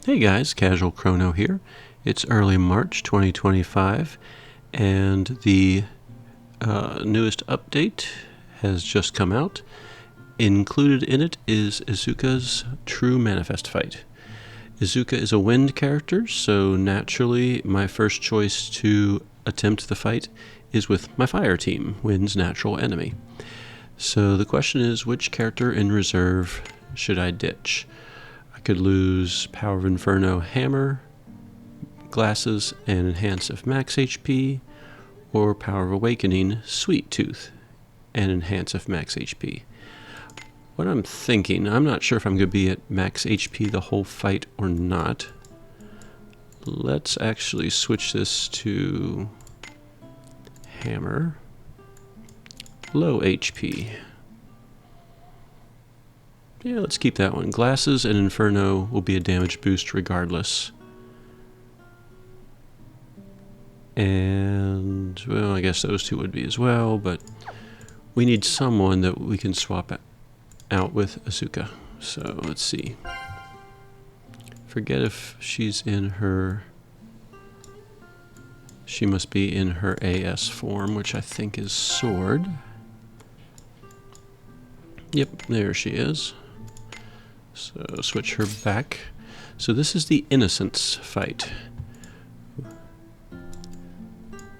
Hey guys, Casual Crono here. It's early March 2025 and the newest update has just come out. Included in it is Isuka's True Manifest fight. Isuka is a wind character, so naturally my first choice to attempt the fight is with my fire team, Wind's natural enemy. So the question is, which character in reserve should I ditch? I could lose Power of Inferno Hammer, Glasses, and Enhance of Max HP, or Power of Awakening Sweet Tooth and Enhance of Max HP. What I'm thinking, I'm not sure if I'm going to be at max HP the whole fight or not. Let's actually switch this to Hammer, low HP. Yeah, let's keep that one. Glasses and Inferno will be a damage boost regardless. And, well, I guess those two would be as well, but we need someone that we can swap out with Isuka. So, let's see. Forget if she's in her... She must be in her AS form, which I think is Sword. Yep, there she is. So switch her back. So this is the Innocence fight.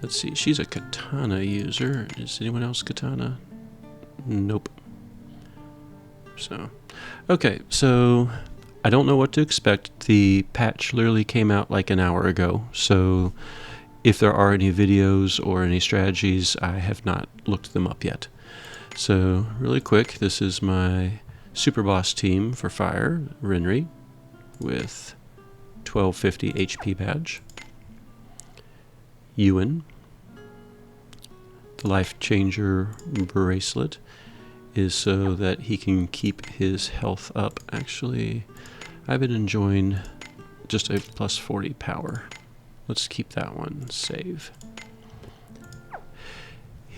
Let's see, she's a katana user. Is anyone else katana? Nope. So, okay, so I don't know what to expect. The patch literally came out like an hour ago. So if there are any videos or any strategies, I have not looked them up yet. So really quick, this is my Super Boss team for Fire, Renri, with 1250 HP badge. Ewan. The Life Changer bracelet is so that he can keep his health up. Actually, I've been enjoying just a plus 40 power. Let's keep that one. Save.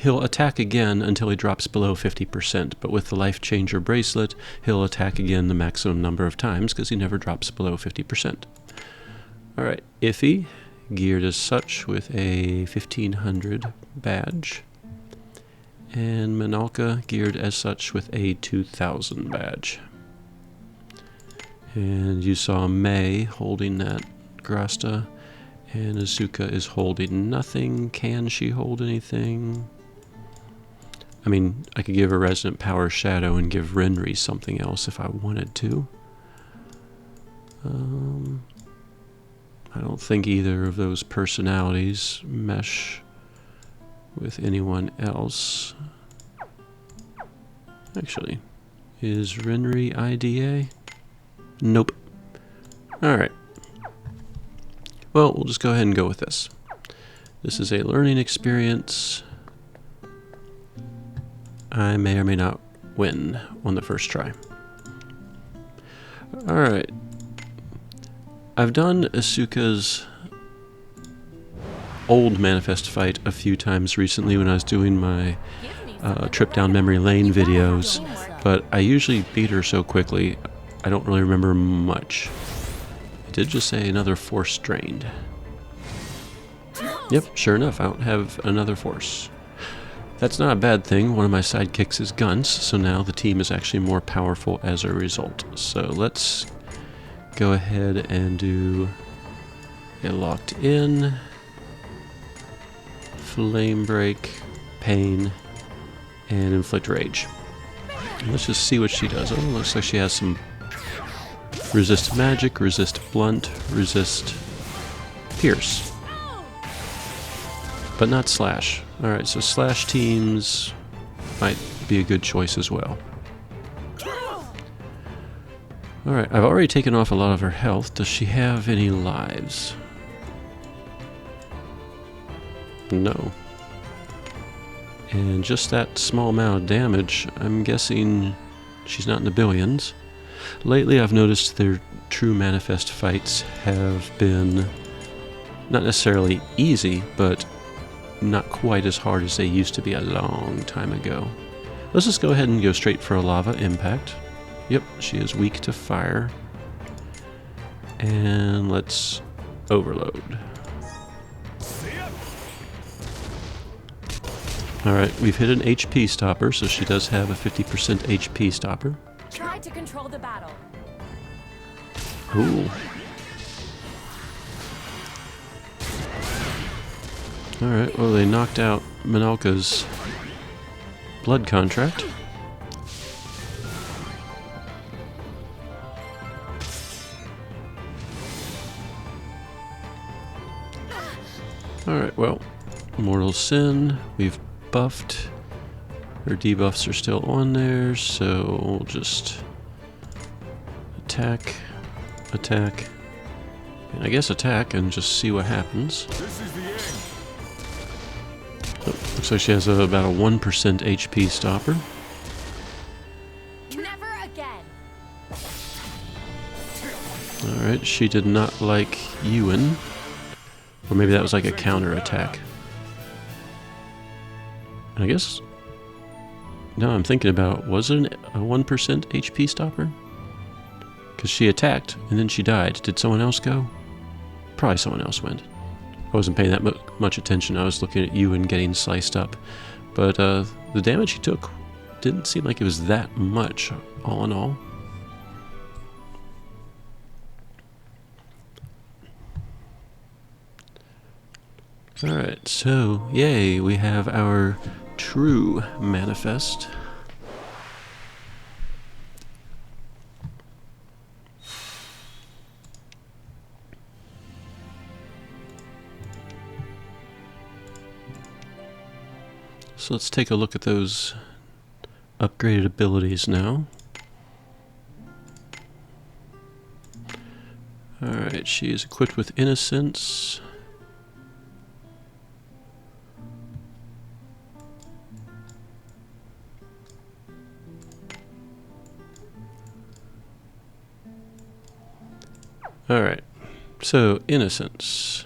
He'll attack again until he drops below 50%, but with the Life Changer bracelet, he'll attack again the maximum number of times because he never drops below 50%. Alright, Iffy, geared as such with a 1500 badge, and Minalka, geared as such with a 2000 badge. And you saw May holding that Grasta, and Isuka is holding nothing. Can she hold anything? I mean, I could give her Resonant Power Shadow and give Renri something else if I wanted to. I don't think either of those personalities mesh with anyone else. Actually, is Renri IDA? Nope. Alright. Well, we'll just go ahead and go with this. This is a learning experience. I may or may not win on the first try. Alright. I've done Isuka's old Manifest fight a few times recently when I was doing my trip down memory lane videos, but I usually beat her so quickly I don't really remember much. I did just say another force drained. Yep, sure enough, I don't have another force. That's not a bad thing. One of my sidekicks is guns, so now the team is actually more powerful as a result. So let's go ahead and do a locked in, flame break, pain, and inflict rage. And let's just see what she does. Oh, looks like she has some resist magic, resist blunt, resist pierce. But not slash. Alright, so slash teams might be a good choice as well. Alright, I've already taken off a lot of her health. Does she have any lives? No. And just that small amount of damage, I'm guessing she's not in the billions. Lately I've noticed their True Manifest fights have been not necessarily easy, but not quite as hard as they used to be a long time ago. Let's just go ahead and go straight for a lava impact. Yep, she is weak to fire. And let's overload. Alright, we've hit an HP stopper, so she does have a 50% HP stopper. Try to control the battle. Ooh. Alright, well they knocked out Minalka's blood contract. Alright, well, Mortal Sin, we've buffed. Her debuffs are still on there, so we'll just attack, attack, and I guess attack and just see what happens. This is the end. Oh, looks like she has about a 1% HP stopper. Never again. Alright, she did not like Ewan. Or maybe that was like a counter attack. And I guess... No, I'm thinking about, was it a 1% HP stopper? Because she attacked, and then she died. Did someone else go? Probably someone else went. I wasn't paying that much attention. I was looking at Ewan getting sliced up. But the damage he took didn't seem like it was that much, all in all. Alright, so, yay, we have our true manifest. So let's take a look at those upgraded abilities now. Alright, she is equipped with Innocence. Alright, so Innocence.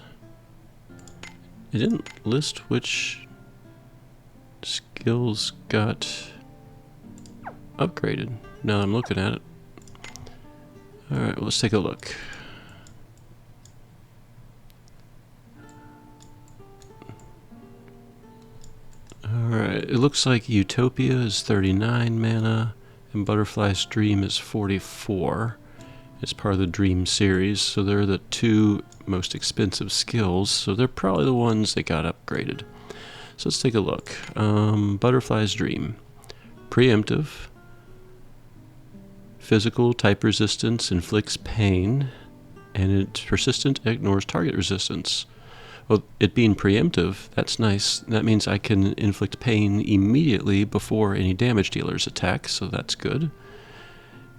It didn't list which skills got upgraded. Now I'm looking at it. Alright, let's take a look. Alright, it looks like Utopia is 39 mana and Butterfly's Dream is 44. It's part of the Dream series, so they're the two most expensive skills, so they're probably the ones that got upgraded. So let's take a look. Butterfly's Dream. Preemptive. Physical type resistance inflicts pain, and it's persistent, ignores target resistance. Well, it being preemptive, that's nice. That means I can inflict pain immediately before any damage dealers attack, so that's good.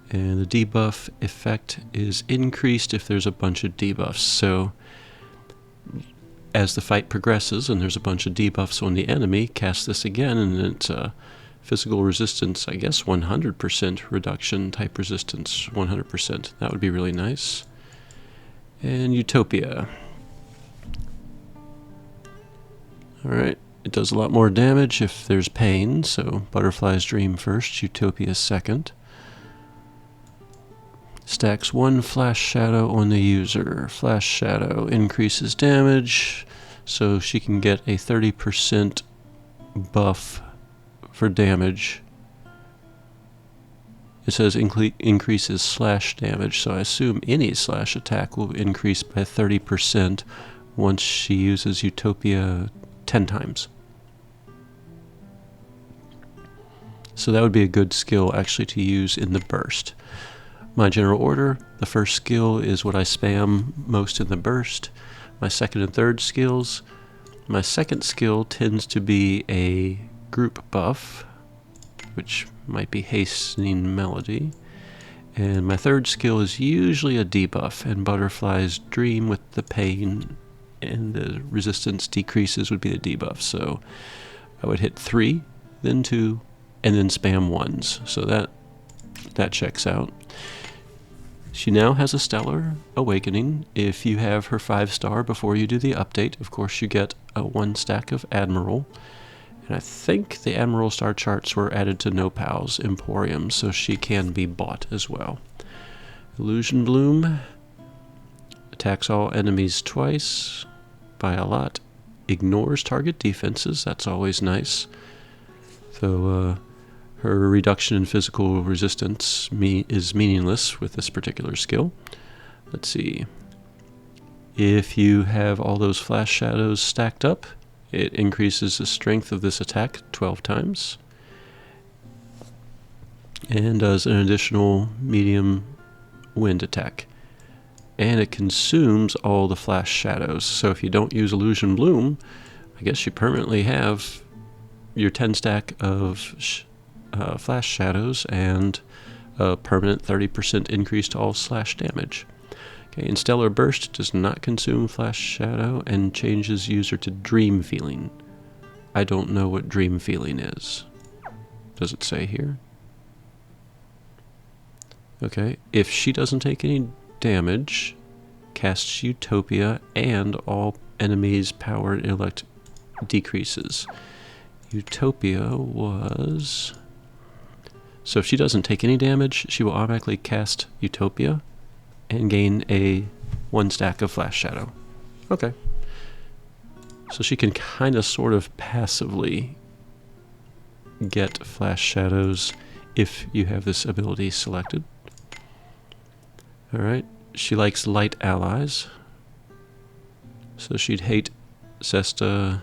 And the debuff effect is increased if there's a bunch of debuffs. So as the fight progresses and there's a bunch of debuffs on the enemy, cast this again and it's physical resistance, I guess 100% reduction, type resistance 100%. That would be really nice. And Utopia. Alright, it does a lot more damage if there's pain, so Butterfly's Dream first, Utopia second. Stacks 1 Flash Shadow on the user. Flash Shadow increases damage, so she can get a 30% buff for damage. It says increases slash damage, so I assume any slash attack will increase by 30% once she uses Utopia 10 times. So that would be a good skill actually to use in the burst. My general order, the first skill is what I spam most in the burst. My second and third skills. My second skill tends to be a group buff, which might be Hastening Melody. And my third skill is usually a debuff, and Butterfly's Dream with the pain and the resistance decreases would be the debuff. So I would hit 3, then 2, and then spam 1s. So that checks out. She now has a Stellar Awakening. If you have her 5-star before you do the update, of course you get a 1 stack of Admiral. And I think the Admiral star charts were added to Nopal's Emporium, so she can be bought as well. Illusion Bloom. attacks all enemies twice by a lot. Ignores target defenses, that's always nice. So her reduction in physical resistance is meaningless with this particular skill. Let's see. If you have all those flash shadows stacked up, it increases the strength of this attack 12 times. And does an additional medium wind attack. And it consumes all the flash shadows. So if you don't use Illusion Bloom, I guess you permanently have your 10 stack of flash shadows and a permanent 30% increase to all slash damage. Okay, and Stellar Burst does not consume flash shadow and changes user to Dream Feeling. I don't know what Dream Feeling is. Does it say here? Okay, if she doesn't take any damage, casts Utopia and all enemies' power and intellect decreases. Utopia was... So if she doesn't take any damage, she will automatically cast Utopia and gain a 1 stack of Flash Shadow. Okay. So she can kind of sort of passively get Flash Shadows if you have this ability selected. Alright, she likes light allies. So she'd hate Sesta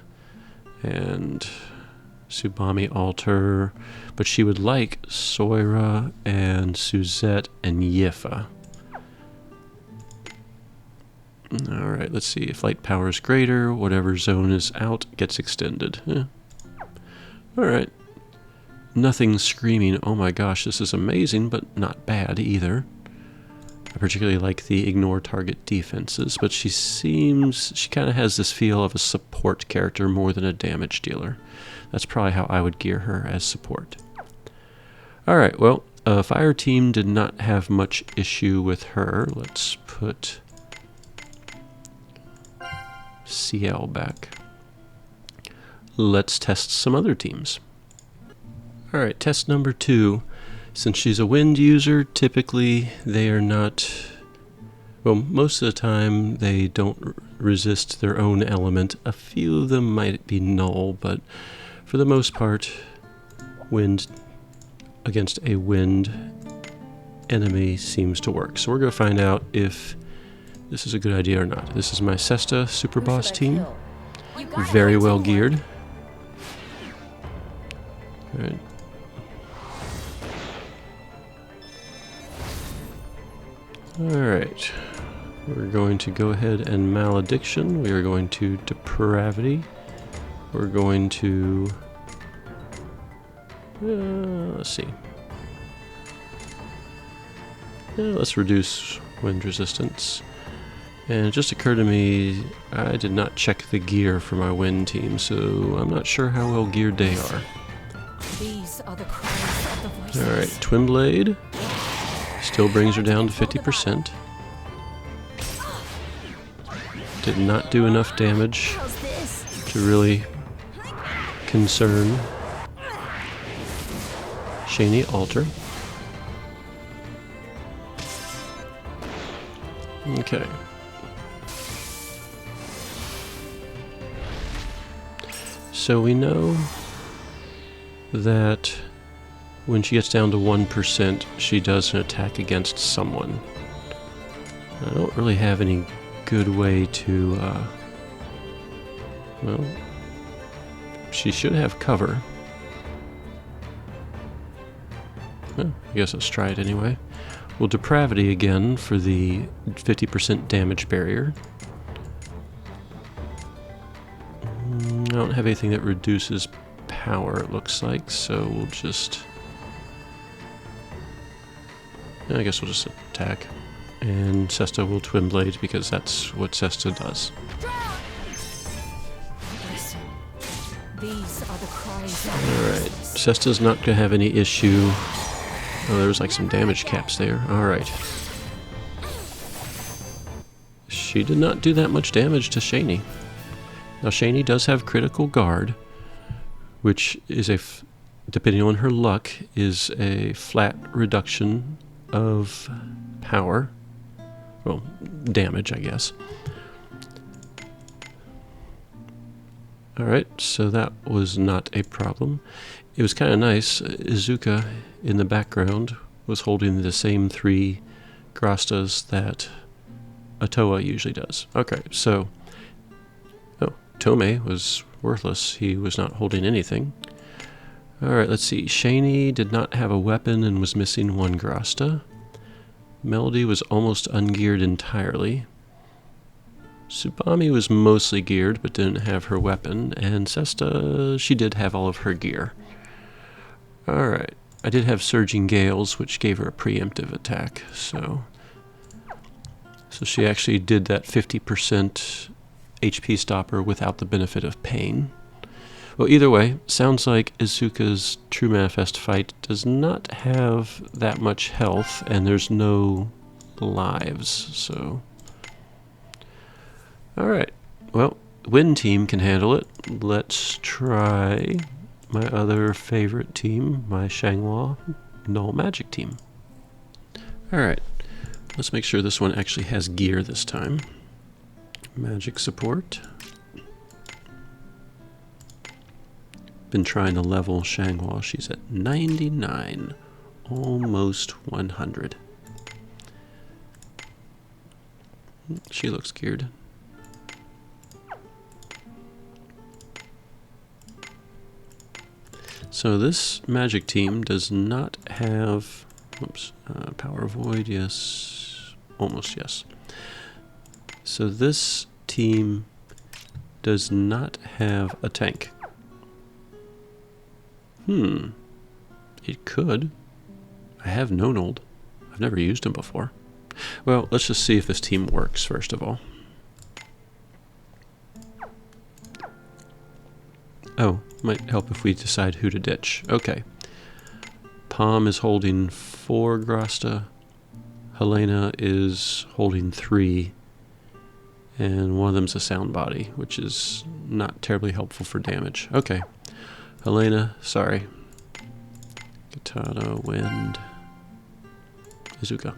and Tsubame Alter, but she would like Soira and Suzette and Yifa. Alright, let's see. If light power is greater, whatever zone is out gets extended. Alright. Nothing screaming, oh my gosh, this is amazing, but not bad either. I particularly like the ignore target defenses, but she kind of has this feel of a support character more than a damage dealer. That's probably how I would gear her as support. Alright, well, Fire Team did not have much issue with her. Let's put CL back. Let's test some other teams. Alright, test number 2. Since she's a wind user, typically they are not... Well, most of the time they don't resist their own element. A few of them might be null, but for the most part, wind against a wind enemy seems to work. So we're going to find out if this is a good idea or not. This is my Sesta Super Boss team. Very well geared. Alright. Alright, we're going to go ahead and Malediction. We are going to Depravity. We're going to... let's see. Let's reduce wind resistance. And it just occurred to me, I did not check the gear for my wind team, so I'm not sure how well geared they are. These are the cries of the voices. Alright, Twin Blade. Still brings her down to 50%. Did not do enough damage to really concern Shani Alter. Okay. So we know that when she gets down to 1%, she does an attack against someone. I don't really have any good way to, well, she should have cover. Well, I guess let's try it anyway. Well, Depravity again for the 50% damage barrier. I don't have anything that reduces power, it looks like, so we'll just... I guess we'll just attack. And Sesta will Twin Blade because that's what Sesta does. Alright, Sesta's not going to have any issue. Oh, there's like some damage caps there. Alright. She did not do that much damage to Shani. Now Shani does have critical guard, which is depending on her luck, is a flat reduction of power well, damage, I guess. Alright, so that was not a problem. It was kind of nice. Isuka in the background was holding the same 3 Grastas that Atoa usually does. Okay, so... Oh, Tome was worthless. He was not holding anything. Alright, let's see. Shani did not have a weapon and was missing 1 Grasta. Melody was almost ungeared entirely. Tsubami was mostly geared but didn't have her weapon. And Sesta, she did have all of her gear. Alright, I did have Surging Gales, which gave her a preemptive attack, so she actually did that 50% HP stopper without the benefit of pain. Well, either way, sounds like Isuka's True Manifest fight does not have that much health, and there's no lives, so... Alright, well, Wind Team can handle it. Let's try my other favorite team, my Xianhua Null Magic Team. Alright, let's make sure this one actually has gear this time. Magic support. Been trying to level Xianhua. She's at 99, almost 100. She looks geared. So this magic team does not have, power void, yes, almost yes. So this team does not have a tank. It could. I have Nonold. I've never used him before. Well, let's just see if this team works first of all. Oh, might help if we decide who to ditch. Okay. Palm is holding 4 Grasta. Helena is holding 3. And one of them's a sound body, which is not terribly helpful for damage. Okay. Helena, sorry. Katana, Wind. Isuka.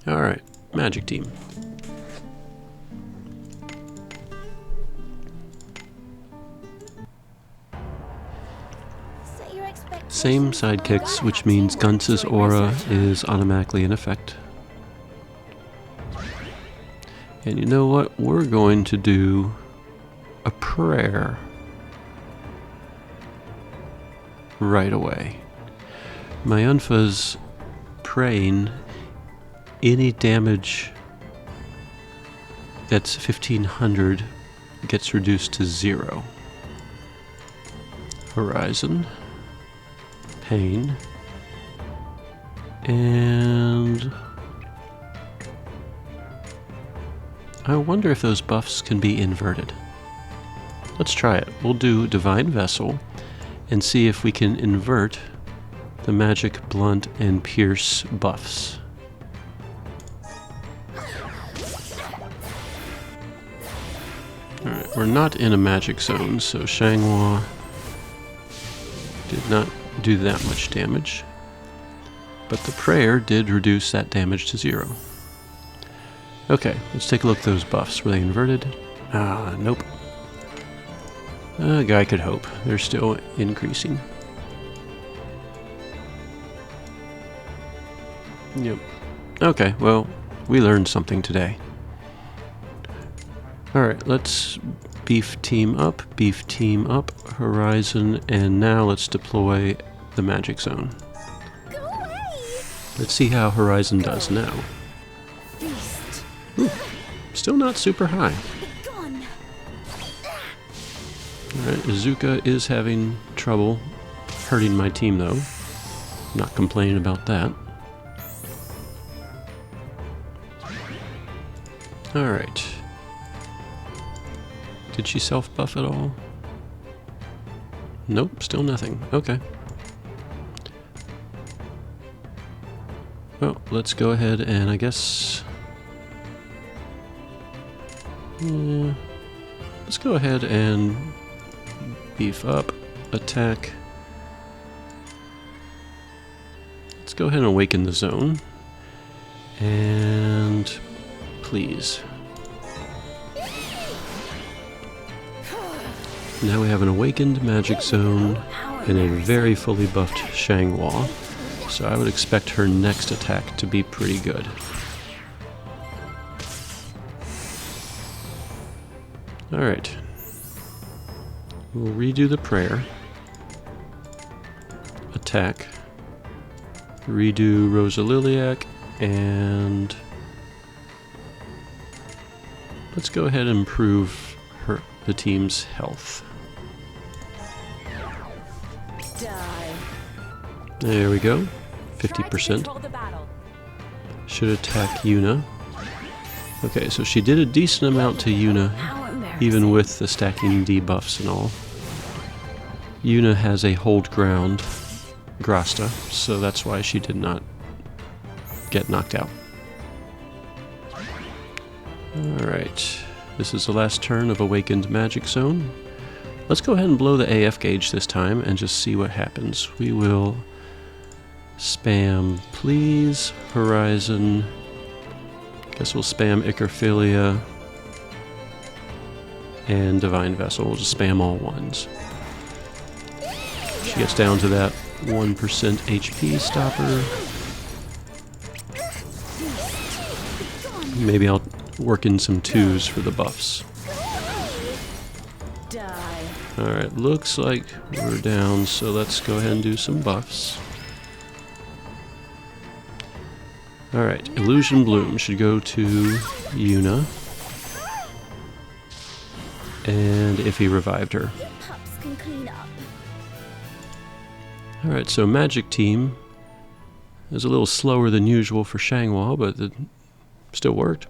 Alright, Magic Team. Same sidekicks, which means Gunce's aura is automatically in effect. And you know what? We're going to do a prayer right away. Mayunfa's praying any damage that's 1500 gets reduced to 0. Horizon. Pain. And I wonder if those buffs can be inverted. Let's try it. We'll do Divine Vessel and see if we can invert the Magic, Blunt, and Pierce buffs. Alright, we're not in a magic zone, so Xianhua did not do that much damage. But the prayer did reduce that damage to 0. Okay, let's take a look at those buffs. Were they inverted? Ah, nope. A guy could hope. They're still increasing. Yep. Okay, well, we learned something today. Alright, let's beef team up, Horizon, and now let's deploy the magic zone. Let's see how Horizon does now. Ooh, still not super high. Alright, Isuka is having trouble hurting my team though. Not complaining about that. Alright. Did she self-buff at all? Nope, still nothing. Okay. Well, let's go ahead and I guess... let's go ahead and beef up, attack. Let's go ahead and awaken the zone. And please. Now we have an awakened magic zone and a very fully buffed Xianhua, so I would expect her next attack to be pretty good. Alright. We'll redo the prayer. Attack. Redo Rosa Liliac, and let's go ahead and improve the team's health. Die. There we go. 50%. Should attack Yuna. Okay, so she did a decent amount to Yuna, even with the stacking debuffs and all. Yuna has a hold ground Grasta, so that's why she did not get knocked out. Alright, this is the last turn of Awakened Magic Zone. Let's go ahead and blow the AF gauge this time and just see what happens. We will spam Please, Horizon, guess we'll spam Icarphilia, and Divine Vessel. We'll just spam all ones. She gets down to that 1% HP stopper. Maybe I'll work in some 2s for the buffs. Alright, looks like we're down, so let's go ahead and do some buffs. Alright, Illusion Bloom should go to Yuna. And if he revived her. Alright, so Magic Team is a little slower than usual for Xianhua, but it still worked.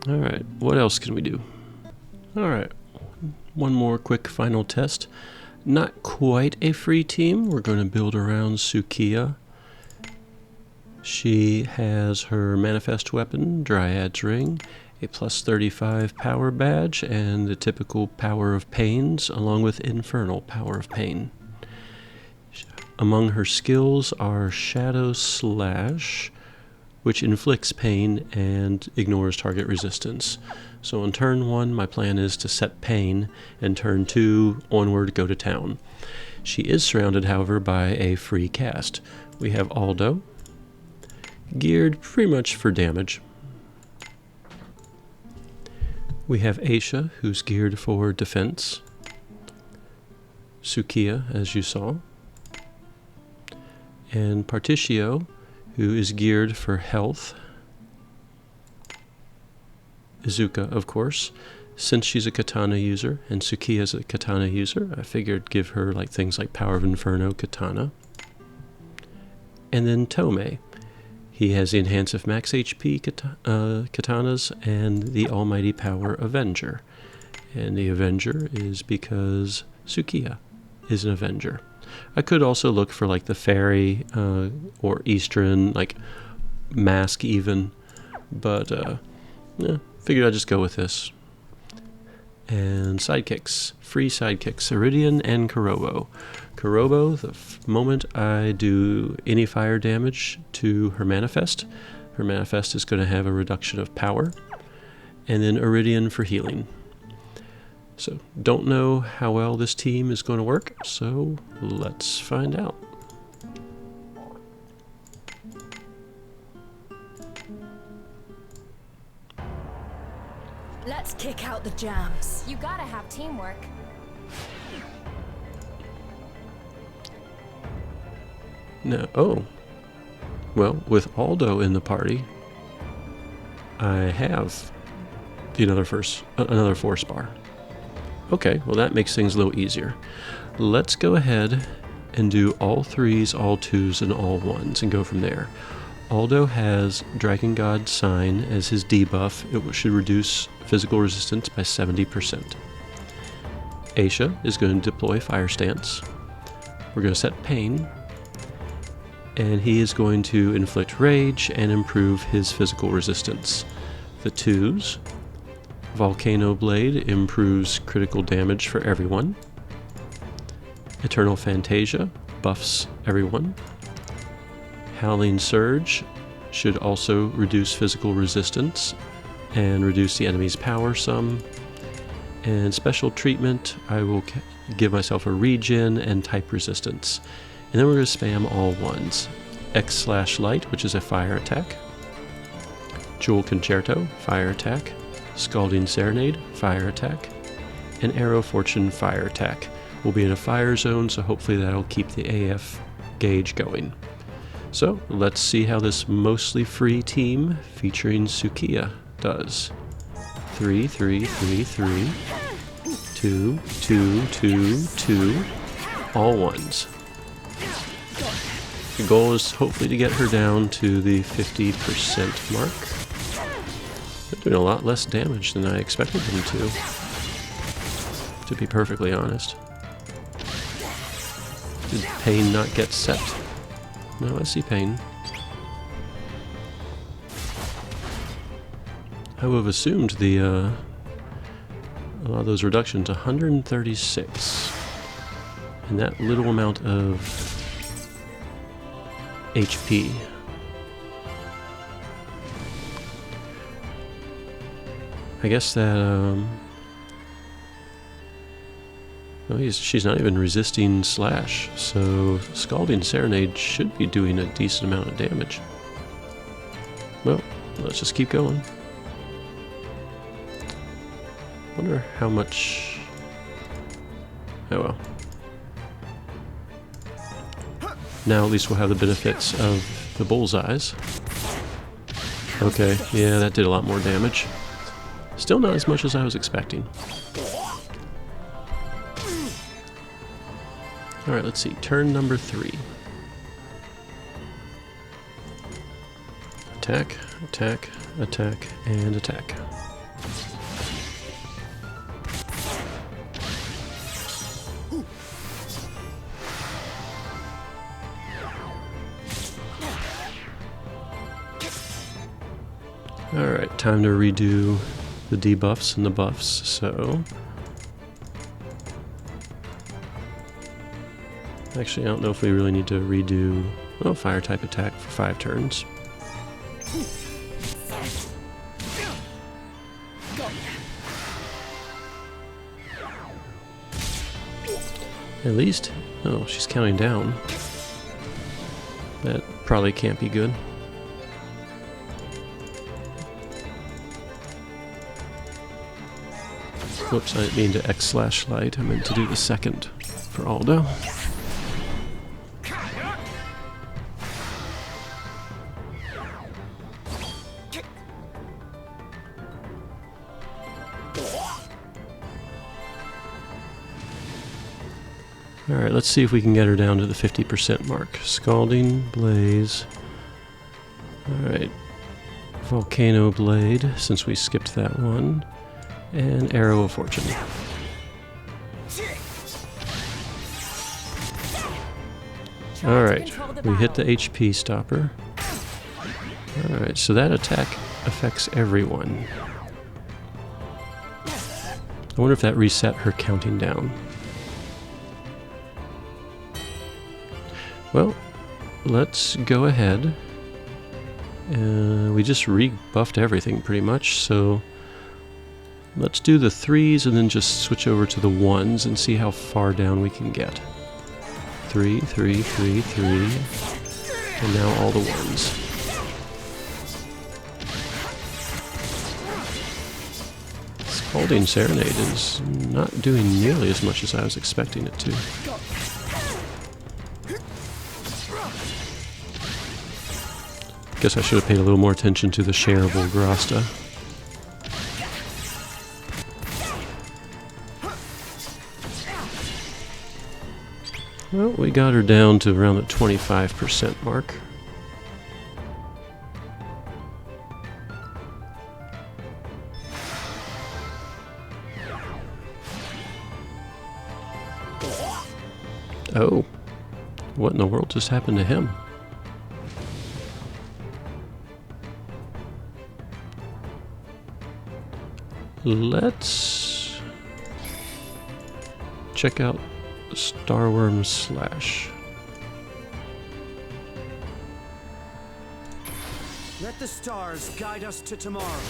Alright, what else can we do? Alright, one more quick final test. Not quite a free team. We're going to build around Tsukiha. She has her Manifest Weapon, Dryad's Ring, a plus 35 power badge, and the typical Power of Pains, along with Infernal Power of Pain. Among her skills are Shadow Slash, which inflicts pain and ignores target resistance. So on turn 1, my plan is to set pain, and turn 2 onward go to town. She is surrounded, however, by a free cast. We have Aldo, geared pretty much for damage. We have Aisha, who's geared for defense. Tsukiha, as you saw. And Particio, who is geared for health. Isuka, of course. Since she's a katana user, and Tsukiha's a katana user, I figured give her like things like Power of Inferno, katana. And then Tomei. He has the Enhanced Max HP katanas and the Almighty Power Avenger. And the Avenger is because Tsukiha is an Avenger. I could also look for like the Fairy or Eastern, like Mask even, but yeah, figured I'd just go with this. And sidekicks, free sidekicks, Iridian and Kurobo. Kurobo, the moment I do any fire damage to her Manifest is going to have a reduction of power. And then Iridian for healing. So, don't know how well this team is going to work, so let's find out. Let's kick out the jams. You gotta have teamwork. No, oh. Well, with Aldo in the party, I have another force bar. Okay, well that makes things a little easier. Let's go ahead and do all 3s, all 2s, and all 1s and go from there. Aldo has Dragon God Sign as his debuff. It should reduce physical resistance by 70%. Aisha is going to deploy Fire Stance. We're going to set Pain. And he is going to inflict Rage and improve his physical resistance. The 2s. Volcano Blade improves critical damage for everyone. Eternal Fantasia buffs everyone. Howling Surge should also reduce physical resistance and reduce the enemy's power some. And special treatment, I will give myself a regen and type resistance. And then we're going to spam all ones. X/Light, which is a fire attack. Jewel Concerto, fire attack. Scalding Serenade, fire attack. And Arrow Fortune, fire attack. We'll be in a fire zone, so hopefully that'll keep the AF gauge going. So let's see how this mostly free team featuring Tsukiha does. 3, 3, 3, 3. 2, 2, 2, 2. All ones. The goal is hopefully to get her down to the 50% mark. They're doing a lot less damage than I expected them to be perfectly honest. Did Pain not get set? No, I see Pain. I would have assumed the a lot of those reductions, 136. And that little amount of HP. I guess that, oh, she's not even resisting slash, so Scalding Serenade should be doing a decent amount of damage. Well, let's just keep going. Wonder how much... Oh well. Now at least we'll have the benefits of the bullseyes. Okay, yeah, that did a lot more damage. Still not as much as I was expecting. Alright, let's see. Turn number 3. Attack, attack, attack, and attack. Alright, time to redo the debuffs and the buffs, so... Actually, I don't know if we really need to redo... Oh, fire type attack for 5 turns. At least... Oh, she's counting down. That probably can't be good. Whoops, I didn't mean to X/Light. I meant to do the second for Aldo. Alright, let's see if we can get her down to the 50% mark. Scalding, Blaze. Alright. Volcano Blade, since we skipped that one. And Arrow of Fortune. Alright, we hit the HP stopper. Alright, so that attack affects everyone. I wonder if that reset her counting down. Well, let's go ahead. We just rebuffed everything pretty much, so let's do the 3s and then just switch over to the 1s and see how far down we can get. 3, 3, 3, 3, and now all the 1s. Scalding Serenade is not doing nearly as much as I was expecting it to. Guess I should have paid a little more attention to the shareable Grasta. Well, we got her down to around the 25% mark. Oh, what in the world just happened to him? Let's check out Starworm Slash. Let the stars guide us to tomorrow.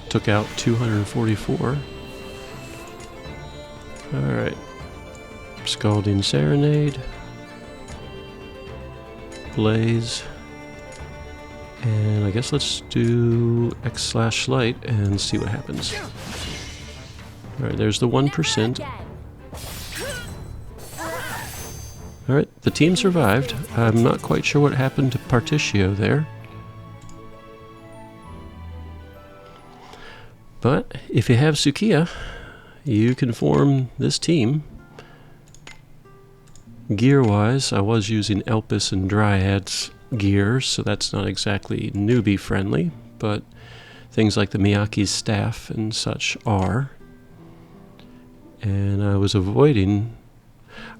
Took out 244. Alright. Scalding Serenade. Blaze. And I guess let's do X/Light and see what happens. Alright, there's the 1%. Alright, the team survived. I'm not quite sure what happened to Particio there. But if you have Tsukiha, you can form this team. Gear-wise, I was using Elpis and Dryad's gear, so that's not exactly newbie-friendly, but things like the Miyake's staff and such are. And I was avoiding...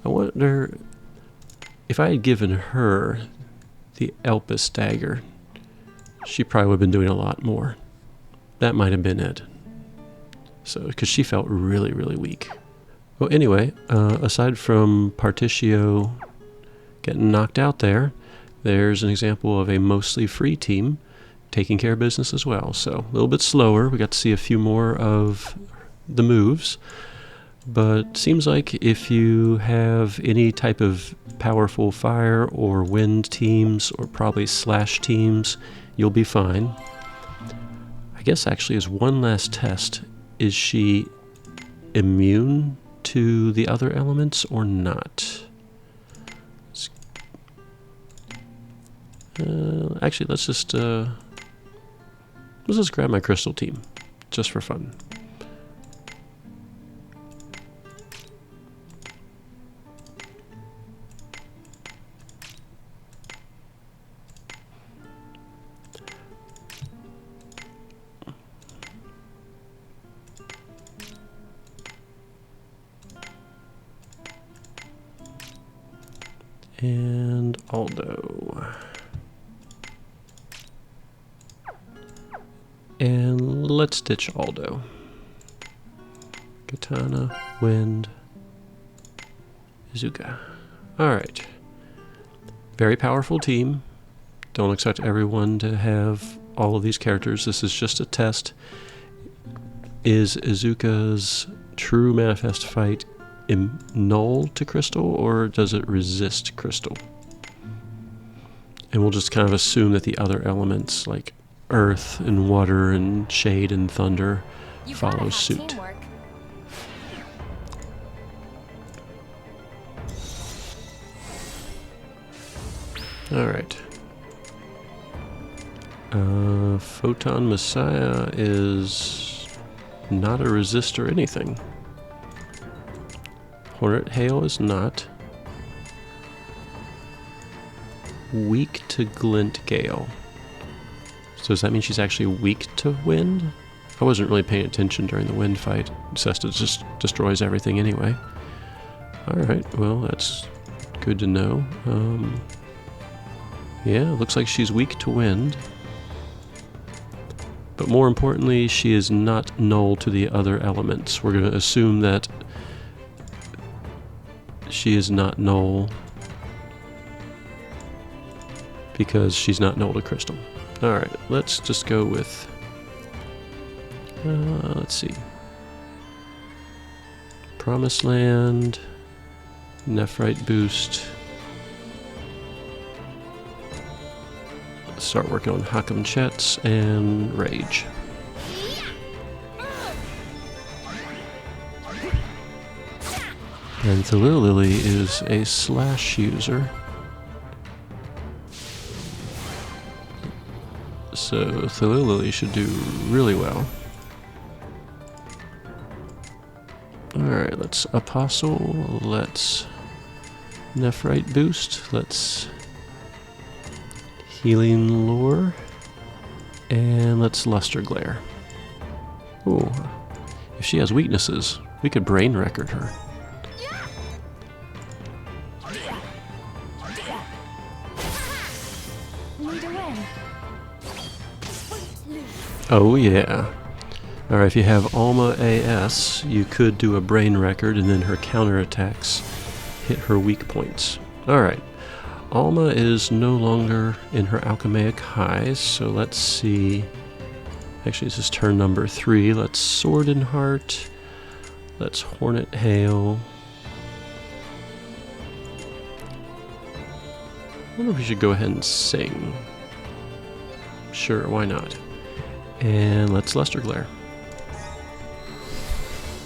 I wonder if I had given her the Elpis dagger, she probably would have been doing a lot more. That might have been it. So, because she felt really, really weak. Well, anyway, aside from Particio getting knocked out there, there's an example of a mostly free team taking care of business as well. So, a little bit slower. We got to see a few more of the moves. But seems like if you have any type of powerful fire or wind teams, or probably slash teams, you'll be fine. I guess actually as one last test, is she immune to the other elements or not? Actually, let's just grab my crystal team, just for fun. And Aldo. And let's ditch Aldo. Katana, Wind, Isuka. Alright. Very powerful team. Don't expect everyone to have all of these characters. This is just a test. Is Izuka's true manifest fight null to crystal, or does it resist crystal? And we'll just kind of assume that the other elements like earth and water and shade and thunder follow suit. Alright. Photon Messiah is not a resist or anything. Hornet Hail is not. Weak to Glint Gale. So does that mean she's actually weak to wind? I wasn't really paying attention during the wind fight. Cesta just destroys everything anyway. Alright, well that's good to know. Yeah, looks like she's weak to wind. But more importantly, she is not null to the other elements. We're going to assume that she is not null because she's not null to crystal. Alright, let's just go with... let's see. Promised Land, Nephrite boost. Let's start working on Hakam Chets and Rage. And Thalil Lily is a slash user. So Thalil Lily should do really well. Alright, let's Apostle, let's Nephrite boost, let's Healing Lure, and let's Luster Glare. Ooh, if she has weaknesses, we could Brain Record her. Oh yeah. Alright, if you have Alma AS, you could do a Brain Record and then her counterattacks hit her weak points. Alright. Alma is no longer in her alchemaic highs, so let's see. Actually, this is turn number 3. Let's Sword and Heart. Let's Hornet Hail. I wonder if we should go ahead and sing. Sure, why not? And let's Luster Glare.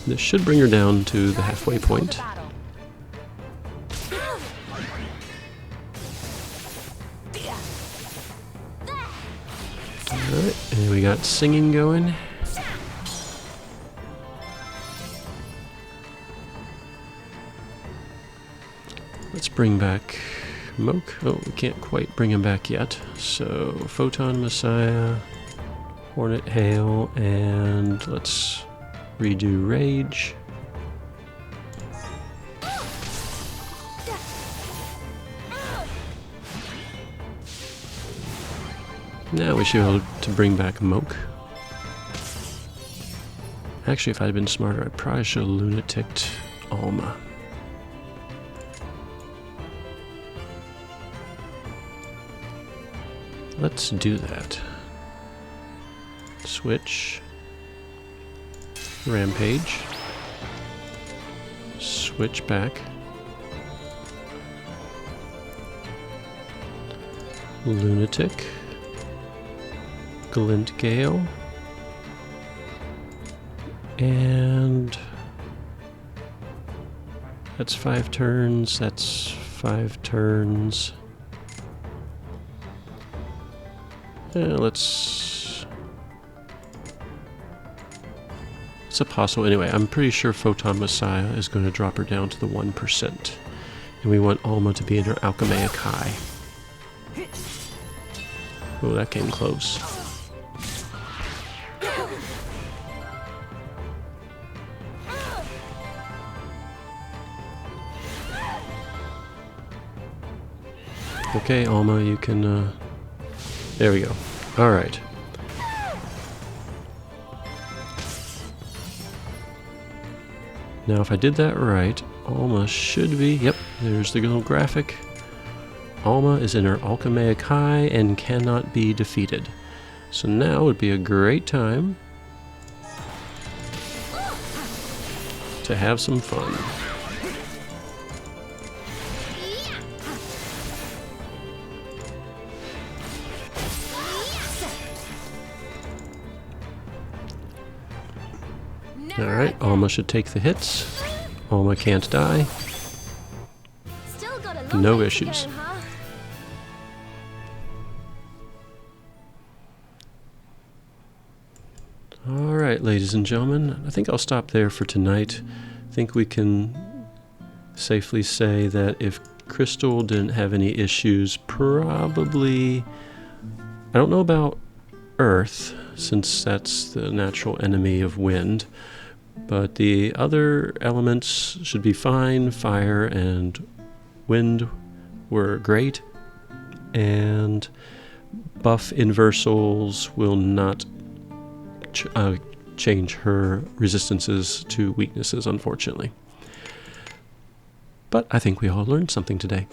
This should bring her down to the halfway point. Alright, and we got singing going. Let's bring back Moke. Oh, we can't quite bring him back yet. So, Photon Messiah, Hornet Hail, and let's redo Rage. Now we should be able to bring back Moke. Actually, if I'd been smarter, I probably should have Lunaticked Alma. Let's do that. Switch. Rampage. Switch back. Lunatic. Glint Gale. And that's 5 turns, that's 5 turns. It's a possible. Anyway, I'm pretty sure Photon Messiah is going to drop her down to the 1%. And we want Alma to be in her alchemaic high. Oh, that came close. Okay, Alma, you can, there we go. Alright. Now, if I did that right, Alma should be, yep, there's the little graphic. Alma is in her alchemaic high and cannot be defeated. So now would be a great time to have some fun. Alright, Alma should take the hits. Alma can't die. No issues. Alright, ladies and gentlemen, I think I'll stop there for tonight. I think we can safely say that if Crystal didn't have any issues, probably... I don't know about Earth, since that's the natural enemy of wind. But the other elements should be fine. Fire and wind were great. And buff inversals will not change her resistances to weaknesses, unfortunately. But I think we all learned something today.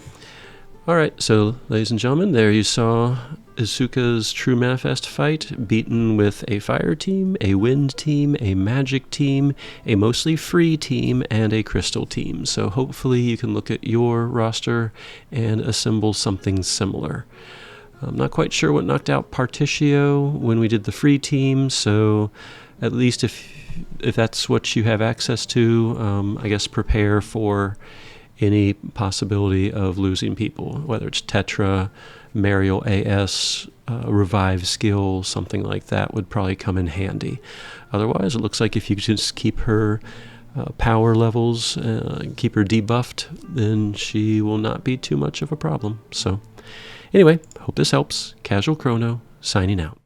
Alright, so ladies and gentlemen, there you saw Isuka's True Manifest fight, beaten with a fire team, a wind team, a magic team, a mostly free team, and a crystal team. So hopefully you can look at your roster and assemble something similar. I'm not quite sure what knocked out Particio when we did the free team, so at least if that's what you have access to, I guess prepare for any possibility of losing people, whether it's Tetra, Mariel AS, Revive skill, something like that would probably come in handy. Otherwise, it looks like if you just keep her power levels, keep her debuffed, then she will not be too much of a problem. So anyway, hope this helps. Casual Chrono, signing out.